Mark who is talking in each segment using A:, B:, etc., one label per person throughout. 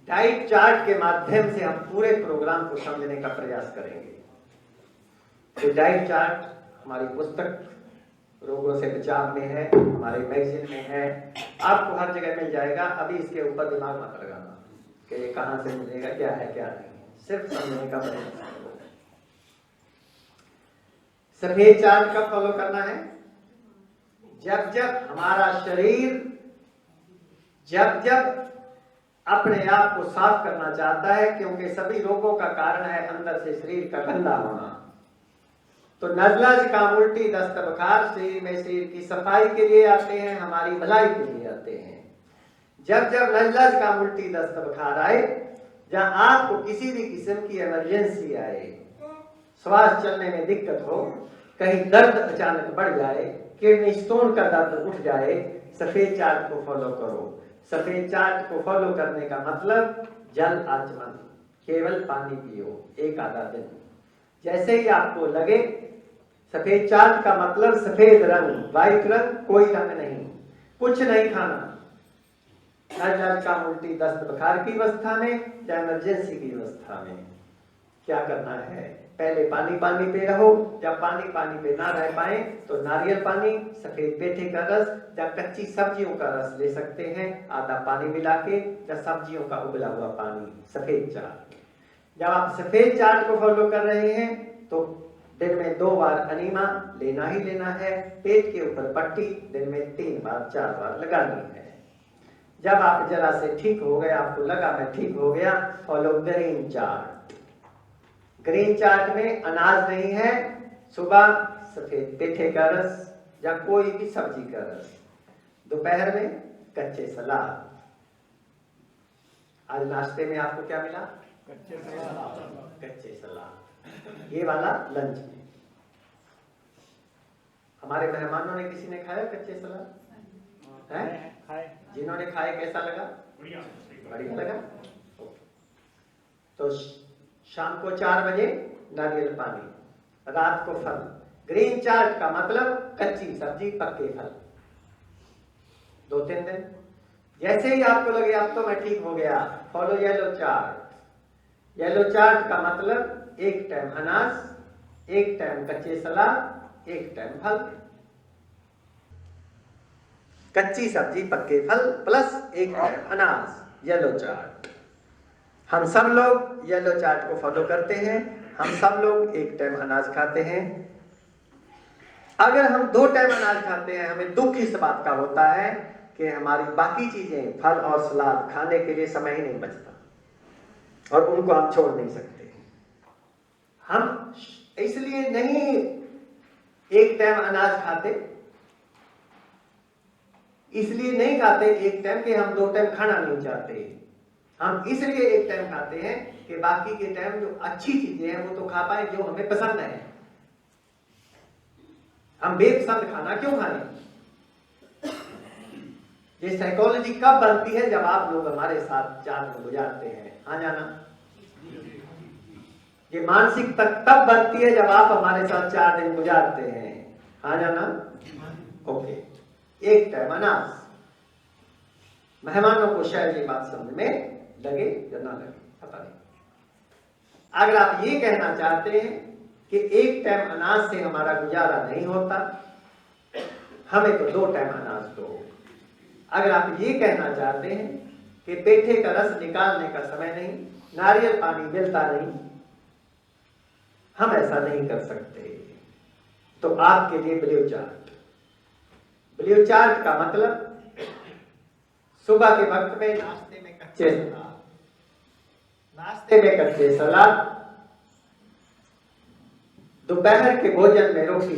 A: Diet chart के माध्यम से हम पूरे प्रोग्राम को समझने का प्रयास करेंगे। तो डाइट चार्ट हमारी पुस्तक रोगों से बचाव में है, हमारे मैगजीन में है, आपको हर जगह मिल जाएगा। अभी इसके ऊपर दिमाग मत लगाना कि ये कहाँ से मिलेगा, क्या है क्या नहीं, सिर्फ समझने का प्रयास करो। सफेद चार्ट कब फॉलो करना है? जब जब हमारा शरीर जब अपने आप को साफ करना चाहता है, क्योंकि सभी रोगों का कारण है अंदर से शरीर का गंदा होना। तो नज़ला, जुकाम, उल्टी, दस्त, बुखार शरीर में शरीर की सफाई के लिए आते हैं, हमारी भलाई के लिए आते हैं। जब जब नज़ला, जुकाम, उल्टी, दस्त, बुखार आए, जहां आपको किसी भी किस्म की इमरजेंसी आए, श्वास चलने में दिक्कत हो, कहीं दर्द अचानक बढ़ जाए, किडनी स्टोन का दर्द उठ जाए, सफेद चार्ट को फॉलो करो। सफेद चार्ट को फॉलो करने का मतलब जल आचमन, केवल पानी पियो एक आधा दिन। जैसे ही आपको लगे, सफेद चार्ट का मतलब सफेद रंग, व्हाइट रंग, कोई रंग नहीं, कुछ नहीं खाना। नज़ला, जुकाम, उल्टी, दस्त, बुखार की अवस्था में या इमरजेंसी की अवस्था में क्या करना है? पहले पानी पे रहो। जब पानी पे ना रह पाए तो नारियल पानी, सफेद पेठे का रस या कच्ची सब्जियों का रस ले सकते हैं, आधा पानी मिला के, या सब्जियों का उबला हुआ पानी। सफेद चार्ट। जब आप सफेद चार्ट को फॉलो कर रहे हैं तो दिन में 2 बार अनीमा लेना ही लेना है। पेट के ऊपर पट्टी दिन में 3 बार 4 बार लगानी है। जब आप जरा से ठीक हो गए, आपको लगा मैं ठीक हो गया, follow green chart. Green chart में अनाज नहीं है, सुबह सफेद पेठे का रस या कोई भी सब्जी का रस, दोपहर में कच्चे सलाद। आज नाश्ते में आपको क्या मिला? कच्चे सलाद। ये वाला लंच में। हमारे मेहमानों ने किसी ने खाया कच्चे सलाद? है? जिन्होंने खाए कैसा लगा? बढ़िया लगा। तो शाम को 4 बजे नारियल पानी, रात को फल। ग्रीन चार्ट का मतलब कच्ची सब्जी, पक्के फल। 2-3 दिन। जैसे ही आपको लगे अब तो मैं ठीक हो गया, follow yellow chart. Yellow chart का मतलब 1 टाइम अनाज, 1 टाइम कच्चे सलाद, 1 टाइम फल। कच्ची सब्जी, पक्के फल प्लस 1 टाइम अनाज। Yellow chart. हम सब लोग येलो चार्ट को फॉलो करते हैं। हम सब लोग 1 टाइम अनाज खाते हैं। अगर हम 2 टाइम अनाज खाते हैं, हमें दुख इस बात का होता है कि हमारी बाकी चीजें, फल और सलाद खाने के लिए समय ही नहीं बचता और उनको हम छोड़ नहीं सकते। हम इसलिए नहीं 1 टाइम अनाज खाते, इसलिए नहीं खाते 1 टाइम कि हम 2 टाइम खाना नहीं चाहते। हम इसलिए 1 टाइम खाते हैं कि बाकी के टाइम जो अच्छी चीजें हैं वो तो खा पाए जो हमें पसंद है। हम बेपसंद खाना क्यों खाएं? ये साइकोलॉजी कब बनती है? जब आप लोग हमारे साथ 4 दिन गुजारते हैं। हाँ जाना? ये मानसिक तब बनती है जब आप हमारे साथ 4 दिन गुजारते हैं। हाँ जाना? ओके। 1 टाइम अनाज। मेहमानों को शायद ये बात समझ में लगे या ना लगे, पता नहीं। अगर आप ये कहना चाहते हैं कि 1 टाइम अनाज से हमारा गुजारा नहीं होता, हमें तो 2 टाइम अनाज दो। अगर आप ये कहना चाहते हैं कि पेठे का रस निकालने का समय नहीं, नारियल पानी मिलता नहीं, हम ऐसा नहीं कर सकते, तो आपके लिए ब्लू चार्ट। ब्लू चार्ट का मतलब सुबह के वक्त में नाश्ते में कच्चे सलाद, दोपहर के भोजन में रोटी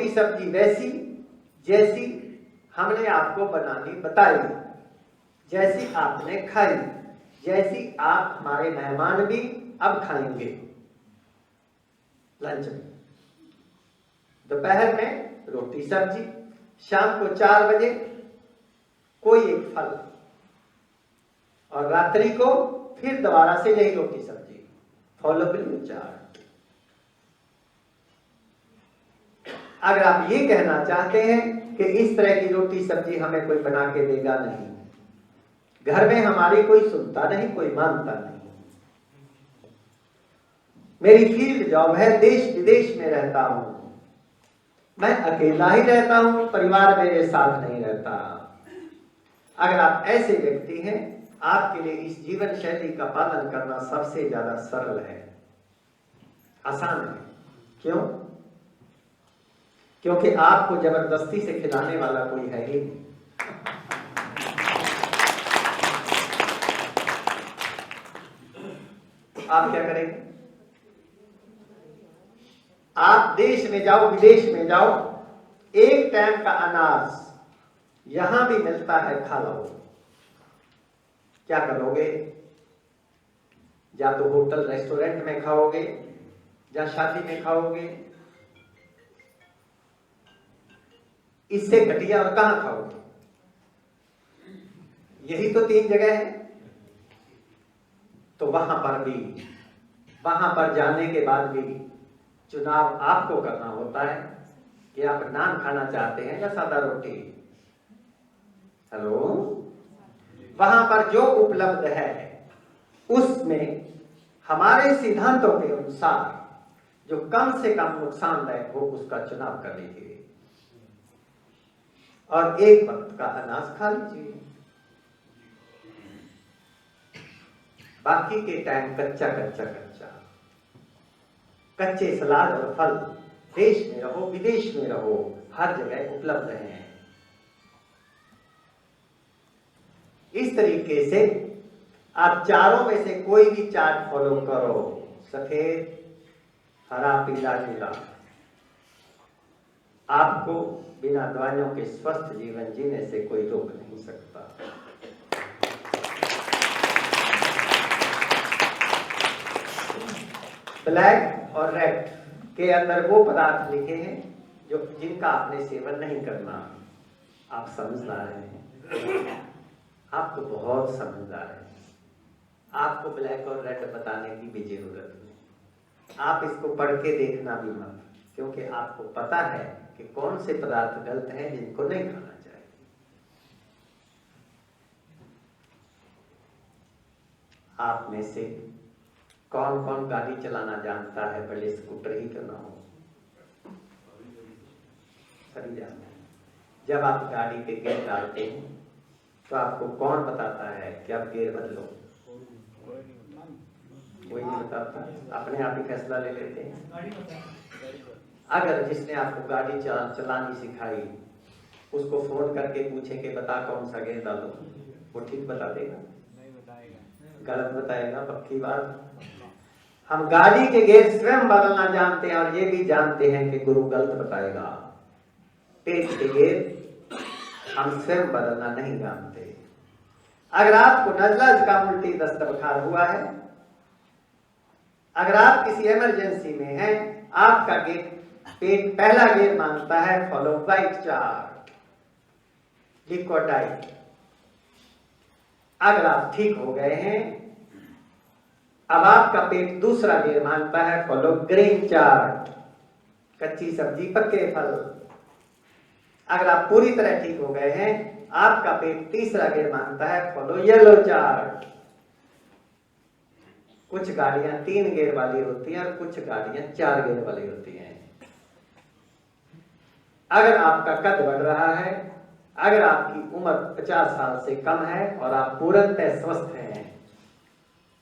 A: सब्जी वैसी जैसी हमने आपको बनानी बताई, जैसी आपने खाई, जैसी आप हमारे मेहमान भी अब खाएंगे। लंच में, दोपहर में रोटी सब्जी, शाम को 4 बजे कोई एक फल, और रात्रि को फिर दोबारा से यही रोटी सब्जी। Follow blue chart. अगर आप ये कहना चाहते हैं कि इस तरह की रोटी सब्जी हमें कोई बना के देगा, नहीं, घर में हमारी कोई सुनता नहीं, कोई मानता नहीं। मेरी फील्ड जॉब है, देश विदेश में रहता हूं, मैं अकेला ही रहता हूं, परिवार मेरे साथ नहीं रहता। अगर आप ऐसे व्यक्ति हैं, आपके लिए इस जीवन शैली का पालन करना सबसे ज्यादा सरल है, आसान है। क्यों? क्योंकि आपको जबरदस्ती से खिलाने वाला कोई है ही नहीं। आप क्या करेंगे? आप देश में जाओ, विदेश में जाओ, एक टाइम का अनाज यहां भी मिलता है, खा लो। क्या करोगे? या तो होटल रेस्टोरेंट में खाओगे, या शादी में खाओगे, इससे घटिया और कहां खाओगे? यही तो 3 जगह है। तो वहां पर जाने के बाद भी चुनाव आपको करना होता है कि आप नान खाना चाहते हैं या सादा रोटी। हेलो, वहां पर जो उपलब्ध है उसमें हमारे सिद्धांतों के अनुसार जो कम से कम नुकसानदायक हो उसका चुनाव कर लीजिए, और एक वक्त का अनाज खा लीजिए। बाकी के टाइम कच्चा कच्चा कच्चा कच्चे सलाद और फल देश में रहो, विदेश में रहो, हर जगह उपलब्ध हैं। इस तरीके से आप चारों में से कोई भी चार्ट फॉलो करो, सफेद, हरा, पीला, नीला, आपको बिना दवाइयों के स्वस्थ जीवन जीने से कोई रोक नहीं सकता। ब्लैक और रेड के अंदर वो पदार्थ लिखे हैं जो जिनका आपने सेवन नहीं करना। आप समझदार हैं, आप तो बहुत समझदार हैं। आपको ब्लैक और रेड बताने की भी जरूरत नहीं। आप इसको पढ़ के देखना भी मत, क्योंकि आपको पता है कि कौन से पदार्थ गलत हैं जिनको नहीं खाना चाहिए। आप में से कौन कौन गाड़ी चलाना जानता है, भले स्कूटर ही क्यों ना हो? सभी जानते हैं। जब आप गाड़ी के गियर डालते हैं तो आपको कौन बताता है कि आप गियर बदलो? कोई नहीं बताता, अपने आप ही फैसला ले लेते हैं। अगर जिसने आपको गाड़ी चलानी सिखाई उसको फोन करके पूछे कि बता कौन सा गियर डालो, वो ठीक बता देगा? नहीं बताएगा, गलत बताएगा, पक्की बात। हम गाड़ी के गियर स्वयं बदलना जानते हैं और ये भी जानते हैं कि गुरु गलत बताएगा। पेट के गियर हम स्वयं बदलना नहीं जानते। अगर आपको नजला, जुकाम, उल्टी, दस्त, बुखार हुआ है, अगर आप किसी इमरजेंसी में हैं, आपका पेट पहला गियर मांगता है follow white chart, liquid diet. अगर आप ठीक हो गए हैं, अब आपका पेट दूसरा गियर मांगता है फॉलो ग्रीन चार्ट, कच्ची सब्जी, पक्के फल। अगर आप पूरी तरह ठीक हो गए हैं, आपका पेट तीसरा गियर मांगता है फॉलो येलो चार्ट। कुछ गाड़ियां 3 गियर वाली होती हैं और कुछ गाड़ियां 4 गियर वाली होती हैं। अगर आपका कद बढ़ रहा है, अगर आपकी उम्र 50 साल से कम है और आप पूर्णतः स्वस्थ हैं,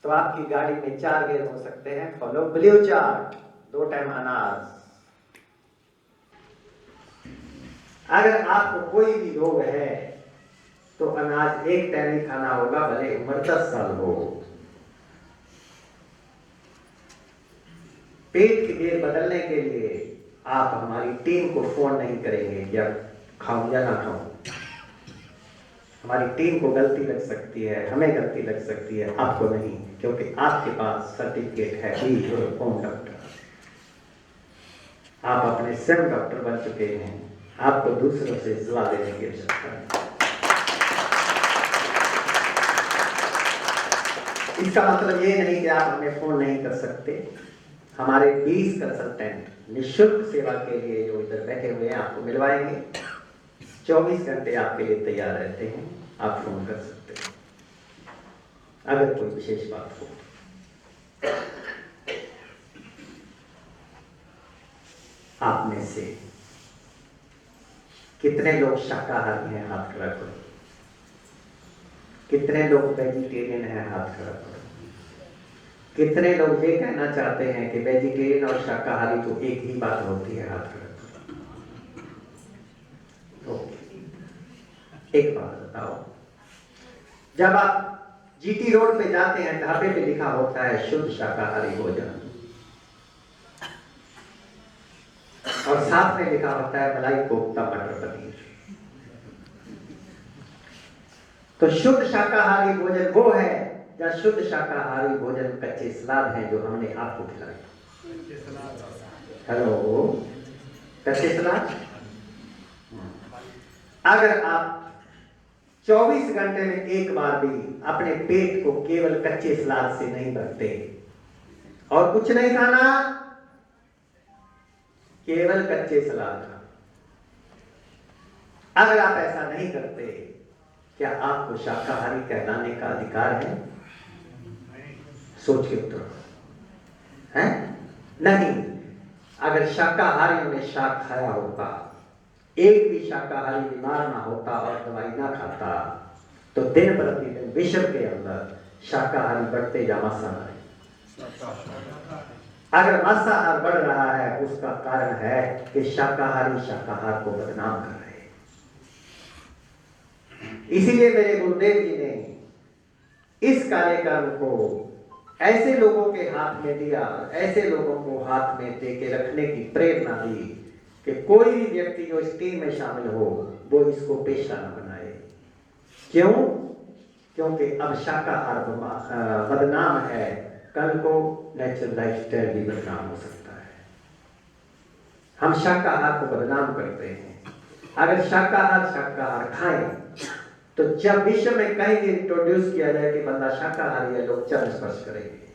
A: तो आपकी गाड़ी में 4 गियर हो सकते हैं, फॉलो ब्लू चार्ट, 2 टाइम अनाज। अगर आपको कोई भी रोग है तो अनाज 1 टाइम ही खाना होगा, भले उम्र 10 साल हो। पेट के गियर बदलने के लिए आप हमारी टीम को फोन नहीं करेंगे या खाऊं या ना खाऊं। हमारी टीम को गलती लग सकती है, हमें गलती लग सकती है, आपको नहीं, क्योंकि आपके पास सर्टिफिकेट है, बी योर ओन डॉक्टर। आप अपने स्वयं डॉक्टर बन चुके हैं, आपको दूसरों से सलाह लेने की आवश्यकता है। इसका मतलब ये नहीं कि आप हमें फोन नहीं कर सकते। हमारे 20 कंसल्टेंट निःशुल्क सेवा के लिए जो इधर बैठे हुए हैं आपको मिलवाएंगे। 24 घंटे आपके लिए तैयार रहते हैं, आप फोन कर सकते हैं। अगर कोई विशेष बात हो। आप में से कितने लोग शाकाहारी हैं? हाथ खड़ा करो। कितने लोग वेजिटेरियन हैं? हाथ खड़ा करो। कितने लोग ये कहना चाहते हैं कि वेजिटेरियन और शाकाहारी तो एक ही बात होती है? हाथ खड़ा करो। तो एक बात बताओ, जब आप जीटी रोड पे जाते हैं, ढाबे पे लिखा होता है शुद्ध शाकाहारी भोजन, और साथ में लिखा होता है मलाई कोफ्ता मटर पनीर। तो शुद्ध शाकाहारी भोजन वो है या शुद्ध शाकाहारी भोजन कच्चे सलाद हैं जो हमने आपको खिलाए? हेलो, कच्चे सलाद। अगर आप 24 घंटे में एक बार भी अपने पेट को केवल कच्चे सलाद से नहीं भरते और कुछ नहीं खाना, केवल कच्चे सलाद खा, अगर आप ऐसा नहीं करते, क्या आपको शाकाहारी कहलाने का अधिकार है? सोच के उत्तर है? नहीं। अगर शाकाहारियों ने शाक खाया होता, एक भी शाकाहारी बीमार ना होता और दवाई ना खाता, तो दिन प्रतिदिन विश्व के अंदर शाकाहारी बढ़ते या मांसाहारी? अगर मांसाहार बढ़ रहा है, उसका कारण है कि शाकाहारी शाकाहार को बदनाम कर रहे हैं। इसीलिए मेरे गुरुदेव जी ने इस कार्यक्रम को ऐसे लोगों के हाथ में दिया, ऐसे लोगों को हाथ में दे के रखने की प्रेरणा दी कि कोई भी व्यक्ति जो इस टीम में शामिल हो वो इसको पेशा न बनाए। क्यों? क्योंकि अब शाकाहार बदनाम है, कल को नेचुरल लाइफस्टाइल भी बदनाम हो सकता है। हम शाकाहार को बदनाम करते हैं। अगर शाकाहार खाएं तो जब विश्व में कहीं भी इंट्रोड्यूस किया जाए कि बंदा शाकाहारी है, लोग चरण स्पर्श करेंगे।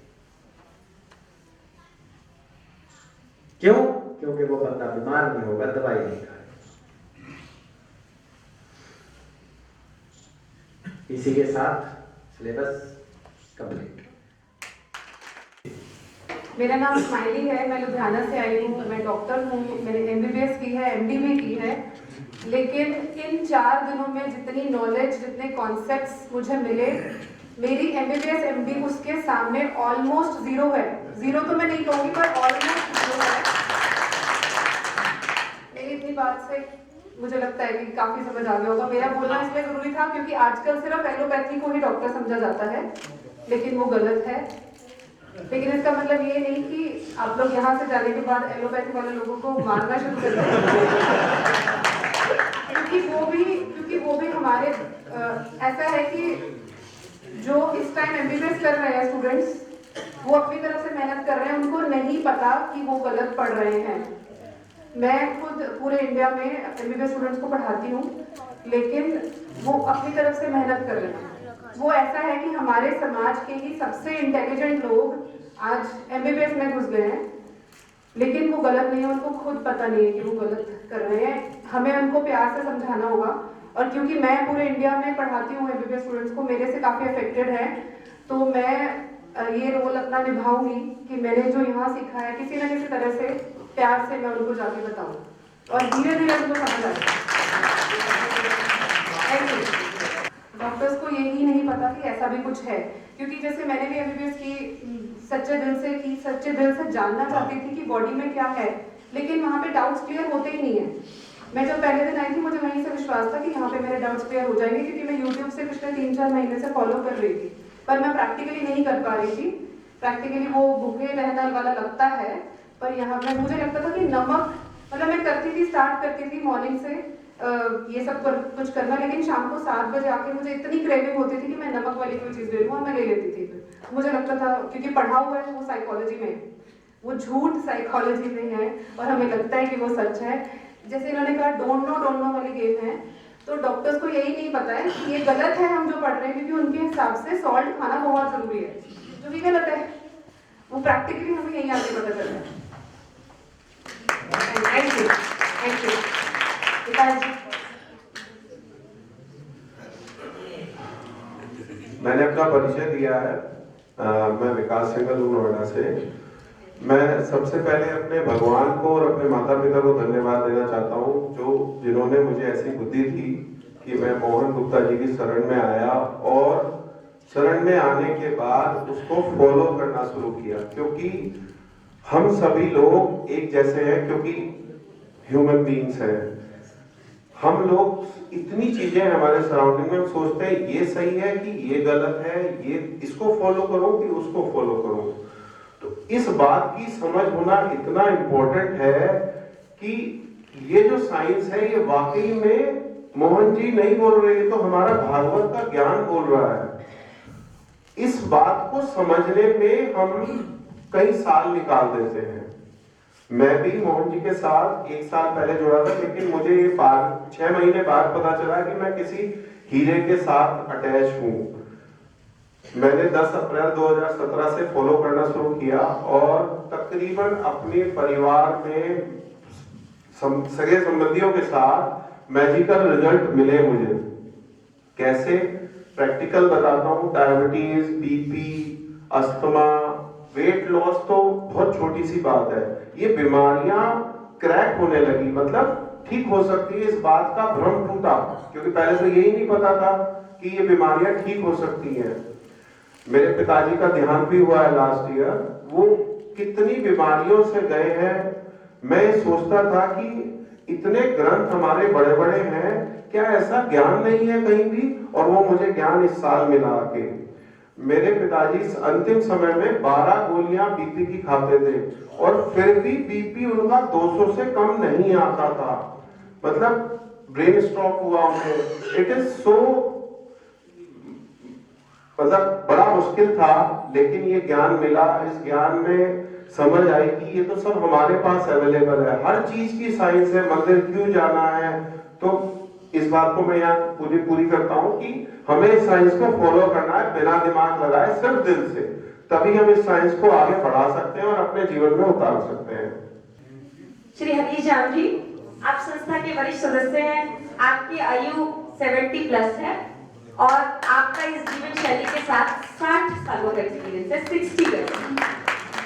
A: क्यों? क्योंकि वो बंदा बीमार नहीं होगा, दवाई नहीं खाएगा। इसी के साथ सिलेबस कंप्लीट।
B: मेरा नाम स्माइली है, मैं लुधियाना से आई हूँ, मैं डॉक्टर हूँ, मैंने MBBS की है, MD भी की है। लेकिन इन 4 दिनों में जितनी नॉलेज, जितने कॉन्सेप्ट्स मुझे मिले, मेरी MBBS MD उसके सामने ऑलमोस्ट जीरो है। जीरो तो मैं नहीं कहूँगी पर ऑलमोस्ट जीरो है। मेरी इतनी बात से मुझे लगता है कि काफ़ी समझ आ गया होगा। मेरा बोलना इसलिए ज़रूरी था क्योंकि आजकल सिर्फ एलोपैथी को ही डॉक्टर समझा जाता है, लेकिन वो गलत है। लेकिन इसका मतलब ये नहीं कि आप लोग यहाँ से जाने के बाद एलोपैथी वाले लोगों को मारना शुरू कर दें। क्योंकि वो भी हमारे ऐसा है कि जो इस टाइम MBBS कर रहे हैं स्टूडेंट्स, वो अपनी तरफ से मेहनत कर रहे हैं, उनको नहीं पता कि वो गलत पढ़ रहे हैं। मैं खुद पूरे इंडिया में MBBS स्टूडेंट्स को पढ़ाती हूँ, लेकिन वो अपनी तरफ से मेहनत कर रहे हैं। वो ऐसा है कि हमारे समाज के ही सबसे इंटेलिजेंट लोग आज MBBS में घुस गए हैं, लेकिन वो गलत नहीं है, उनको खुद पता नहीं है कि वो गलत कर रहे हैं। हमें उनको प्यार से समझाना होगा। और क्योंकि मैं पूरे इंडिया में पढ़ाती हूँ MBBS स्टूडेंट्स को, मेरे से काफ़ी अफेक्टेड है, तो मैं ये रोल अपना निभाऊंगी कि मैंने जो यहाँ सीखा है किसी न किसी तरह से प्यार से मैं उनको जाके बताऊँ और धीरे धीरे उनको समझ आए। डॉक्टर्स को यही नहीं पता कि ऐसा भी कुछ है, क्योंकि जैसे मैंने भी MBBS की सच्चे दिल से जानना चाहती थी कि बॉडी में क्या है, लेकिन वहाँ पे डाउट्स क्लियर होते ही नहीं है। मैं जब पहले दिन आई थी, मुझे वहीं से विश्वास था कि यहाँ पे मेरे डाउट्स क्लियर हो जाएंगे, क्योंकि मैं YouTube से पिछले 3-4 महीने से फॉलो कर रही थी, पर मैं प्रैक्टिकली नहीं कर पा रही थी। प्रैक्टिकली वो भूखे रहने वाला लगता है, पर यहाँ पे मुझे लगता था कि नमक, मतलब मैं करती थी, स्टार्ट करती थी मॉर्निंग से ये सब कुछ करना, लेकिन शाम को 7 बजे आके मुझे इतनी क्रेविंग होती थी कि मैं नमक वाली कोई चीज़ ले लूँ, और मैं ले लेती थी। फिर मुझे लगता था, क्योंकि पढ़ा हुआ है वो साइकोलॉजी में, वो झूठ साइकोलॉजी में है और हमें लगता है कि वो सच है। जैसे इन्होंने कहा डोंट नो वाली गेम है, तो डॉक्टर्स को यही नहीं पता है कि ये गलत है हम जो पढ़ रहे हैं, क्योंकि उनके हिसाब से सॉल्ट खाना बहुत जरूरी है, जो भी गलत है। वो प्रैक्टिकली हमें यही आगे पता चलता है। थैंक यू पिताजी।
C: मैंने अपना परिचय दिया है। मैं विकास सिंघल हूँ नोएडा से। मैं सबसे पहले अपने भगवान को और अपने माता पिता को धन्यवाद देना चाहता हूँ जिन्होंने मुझे ऐसी बुद्धि दी कि मैं मोहन गुप्ता जी की शरण में आया और शरण में आने के बाद उसको फॉलो करना शुरू किया, क्योंकि हम सभी लोग एक जैसे हैं, क्योंकि ह्यूमन बीइंग्स हैं। हम लोग इतनी चीजें हमारे सराउंडिंग में, हम सोचते हैं ये सही है कि ये गलत है, ये इसको फॉलो करो कि उसको फॉलो करो। तो इस बात की समझ होना इतना इम्पोर्टेंट है कि ये जो साइंस है ये वाकई में मोहन जी नहीं बोल रहे, तो हमारा भागवत का ज्ञान बोल रहा है। इस बात को समझने में हम कई साल निकाल देते हैं। मैं भी मोहन जी के साथ 1 साल पहले जुड़ा था, लेकिन मुझे ये 6 महीने बाद पता चला कि मैं किसी हीरे के साथ अटैच हूं। मैंने 10 अप्रैल 2017 से फॉलो करना शुरू किया और तकरीबन अपने परिवार में सगे संबंधियों के साथ मैजिकल रिजल्ट मिले मुझे। कैसे? प्रैक्टिकल बताता हूँ। Diabetes, BP, asthma, weight loss तो बहुत छोटी सी बात है, ये बीमारियां क्रैक होने लगी, मतलब ठीक हो सकती है, इस बात का भ्रम टूटा, क्योंकि पहले तो यही नहीं पता था कि ये बीमारियां ठीक हो सकती हैं। मेरे पिताजी का देहांत भी हुआ है लास्ट ईयर। वो कितनी बीमारियों से गए हैं। मैं सोचता था कि इतने ग्रंथ हमारे बड़े बड़े हैं, क्या ऐसा ज्ञान नहीं है कहीं भी? और वो मुझे ज्ञान इस साल मिला के। मेरे पिताजी अंतिम समय में 12 गोलियां बीपी की खाते थे और फिर भी बीपी उनका 200 से कम नहीं आता था। मतलब ब्रेन स्ट्रोक हुआ उन्हें। इट इज सो, मतलब बड़ा मुश्किल था, लेकिन ये ज्ञान मिला। इस ज्ञान में समझ आई कि ये तो सब हमारे पास अवेलेबल है, हर चीज की साइंस है। मंदिर क्यों जाना है? तो इस बात को मैं यहाँ पूरी करता हूँ कि हमें इस साइंस को फॉलो करना है बिना दिमाग लगाए, सिर्फ दिल से। तभी हम इस साइंस को आगे बढ़ा सकते हैं और अपने जीवन में उतार सकते हैं।
D: श्री हरीश राम जी, आप संस्था के वरिष्ठ सदस्य हैं। आपकी आयु 70 प्लस है और आपका इस जीवन शैली के साथ 60 सालों का एक्सपीरियंस है, 60 का।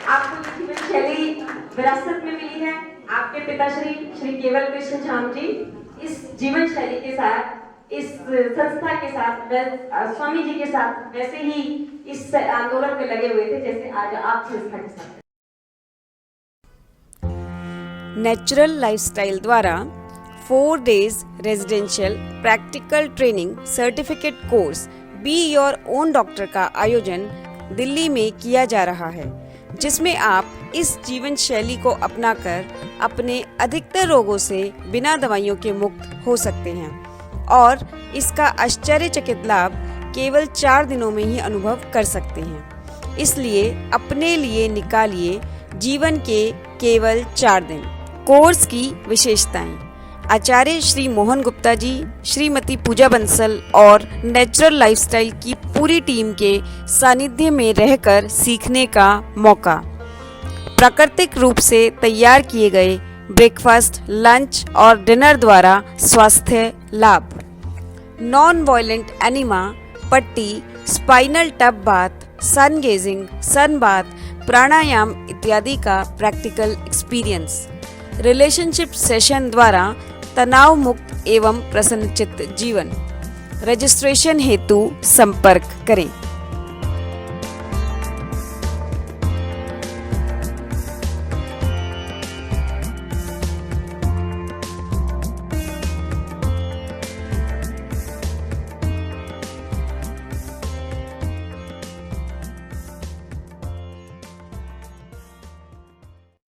D: आपको ये जीवन शैली विरासत में मिली है। आपके पिताश्री श्री केवल कृष्ण झाम जी इस जीवन शैली के साथ, इस संस्था के साथ, स्वामी जी के साथ वैसे ही इस आंदोलन में लगे हुए थे जैसे आज आप संस्था के साथ।
E: नेचुरल लाइफस्टाइल द्वारा 4 days residential practical training certificate course be your own doctor का आयोजन दिल्ली में किया जा रहा है, जिसमें आप इस जीवन शैली को अपनाकर अपने अधिकतर रोगों से बिना दवाइयों के मुक्त हो सकते हैं और इसका आश्चर्यचकित लाभ केवल 4 दिनों में ही अनुभव कर सकते हैं। इसलिए अपने लिए निकालिए जीवन के केवल 4 दिन। कोर्स की विशेषताएं: आचार्य श्री मोहन गुप्ता जी, श्रीमती पूजा बंसल और नेचुरल लाइफस्टाइल की पूरी टीम के सानिध्य में रहकर सीखने का मौका, प्राकृतिक रूप से तैयार किए गए ब्रेकफास्ट, लंच और डिनर द्वारा स्वास्थ्य लाभ, नॉन वायलेंट एनिमा, पट्टी, स्पाइनल टब बाथ, सन गेजिंग, सन बाथ, प्राणायाम इत्यादि का प्रैक्टिकल एक्सपीरियंस, रिलेशनशिप सेशन द्वारा तनाव मुक्त एवं प्रसन्नचित्त जीवन। रजिस्ट्रेशन हेतु संपर्क करें।